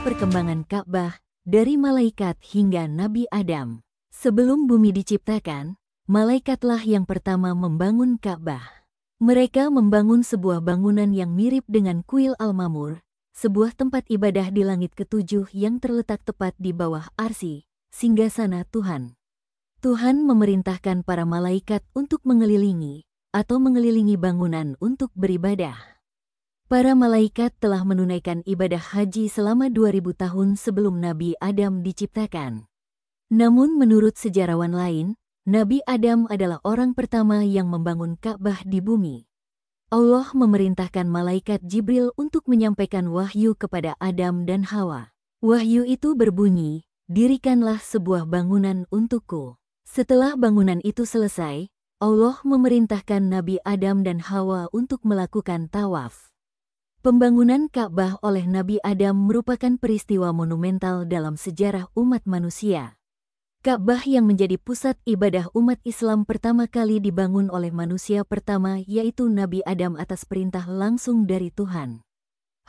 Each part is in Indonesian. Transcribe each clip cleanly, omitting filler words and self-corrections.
perkembangan Ka'bah, dari malaikat hingga Nabi Adam. Sebelum bumi diciptakan, malaikatlah yang pertama membangun Ka'bah. Mereka membangun sebuah bangunan yang mirip dengan Kuil Al-Mamur, sebuah tempat ibadah di langit ketujuh yang terletak tepat di bawah Arsy, singgasana Tuhan. Tuhan memerintahkan para malaikat untuk mengelilingi bangunan untuk beribadah. Para malaikat telah menunaikan ibadah haji selama 2000 tahun sebelum Nabi Adam diciptakan. Namun menurut sejarawan lain, Nabi Adam adalah orang pertama yang membangun Ka'bah di bumi. Allah memerintahkan malaikat Jibril untuk menyampaikan wahyu kepada Adam dan Hawa. Wahyu itu berbunyi, "Dirikanlah sebuah bangunan untukku." Setelah bangunan itu selesai, Allah memerintahkan Nabi Adam dan Hawa untuk melakukan tawaf. Pembangunan Ka'bah oleh Nabi Adam merupakan peristiwa monumental dalam sejarah umat manusia. Ka'bah yang menjadi pusat ibadah umat Islam pertama kali dibangun oleh manusia pertama yaitu Nabi Adam atas perintah langsung dari Tuhan.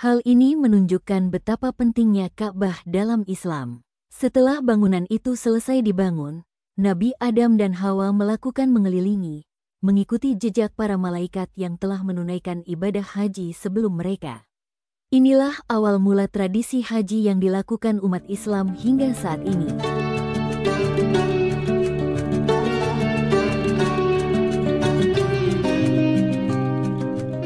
Hal ini menunjukkan betapa pentingnya Ka'bah dalam Islam. Setelah bangunan itu selesai dibangun, Nabi Adam dan Hawa melakukan mengikuti jejak para malaikat yang telah menunaikan ibadah haji sebelum mereka. Inilah awal mula tradisi haji yang dilakukan umat Islam hingga saat ini.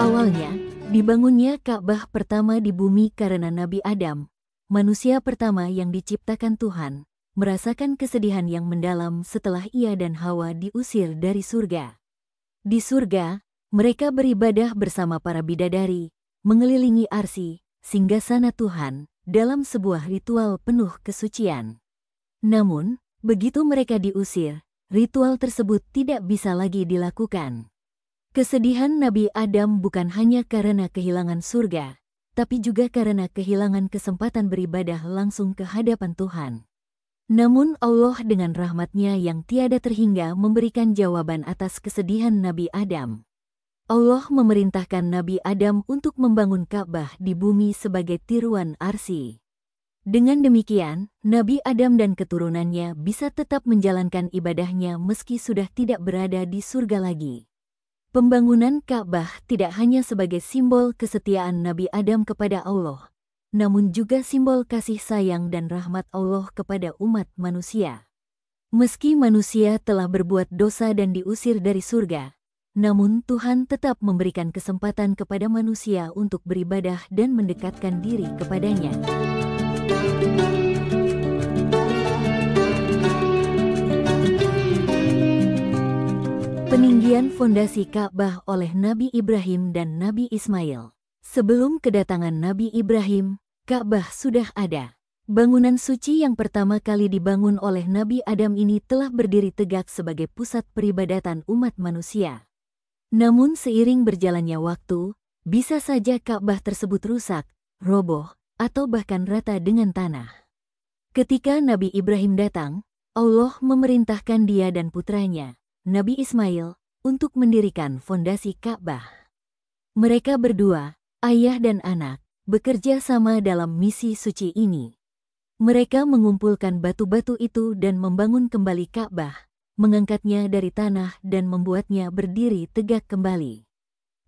Awalnya, dibangunnya Ka'bah pertama di bumi karena Nabi Adam, manusia pertama yang diciptakan Tuhan, merasakan kesedihan yang mendalam setelah ia dan Hawa diusir dari surga. Di surga, mereka beribadah bersama para bidadari, mengelilingi Arsy, singgasana Tuhan, dalam sebuah ritual penuh kesucian. Namun, begitu mereka diusir, ritual tersebut tidak bisa lagi dilakukan. Kesedihan Nabi Adam bukan hanya karena kehilangan surga, tapi juga karena kehilangan kesempatan beribadah langsung ke hadapan Tuhan. Namun Allah dengan rahmat-Nya yang tiada terhingga memberikan jawaban atas kesedihan Nabi Adam. Allah memerintahkan Nabi Adam untuk membangun Ka'bah di bumi sebagai tiruan Arsy. Dengan demikian, Nabi Adam dan keturunannya bisa tetap menjalankan ibadahnya meski sudah tidak berada di surga lagi. Pembangunan Ka'bah tidak hanya sebagai simbol kesetiaan Nabi Adam kepada Allah, namun juga simbol kasih sayang dan rahmat Allah kepada umat manusia. Meski manusia telah berbuat dosa dan diusir dari surga, namun Tuhan tetap memberikan kesempatan kepada manusia untuk beribadah dan mendekatkan diri kepadanya. Peninggian fondasi Ka'bah oleh Nabi Ibrahim dan Nabi Ismail. Sebelum kedatangan Nabi Ibrahim, Ka'bah sudah ada. Bangunan suci yang pertama kali dibangun oleh Nabi Adam ini telah berdiri tegak sebagai pusat peribadatan umat manusia. Namun seiring berjalannya waktu, bisa saja Ka'bah tersebut rusak, roboh, atau bahkan rata dengan tanah. Ketika Nabi Ibrahim datang, Allah memerintahkan dia dan putranya, Nabi Ismail, untuk mendirikan fondasi Ka'bah. Mereka berdua, ayah dan anak, bekerja sama dalam misi suci ini. Mereka mengumpulkan batu-batu itu dan membangun kembali Ka'bah, mengangkatnya dari tanah dan membuatnya berdiri tegak kembali.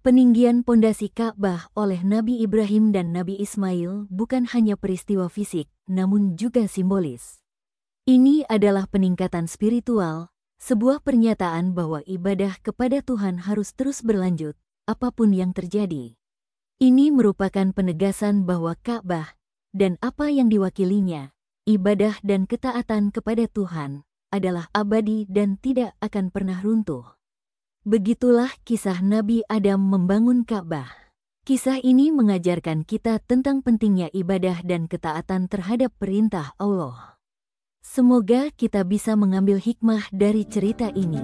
Peninggian pondasi Ka'bah oleh Nabi Ibrahim dan Nabi Ismail bukan hanya peristiwa fisik, namun juga simbolis. Ini adalah peningkatan spiritual, sebuah pernyataan bahwa ibadah kepada Tuhan harus terus berlanjut, apapun yang terjadi. Ini merupakan penegasan bahwa Ka'bah dan apa yang diwakilinya, ibadah dan ketaatan kepada Tuhan, adalah abadi dan tidak akan pernah runtuh. Begitulah kisah Nabi Adam membangun Ka'bah. Kisah ini mengajarkan kita tentang pentingnya ibadah dan ketaatan terhadap perintah Allah. Semoga kita bisa mengambil hikmah dari cerita ini.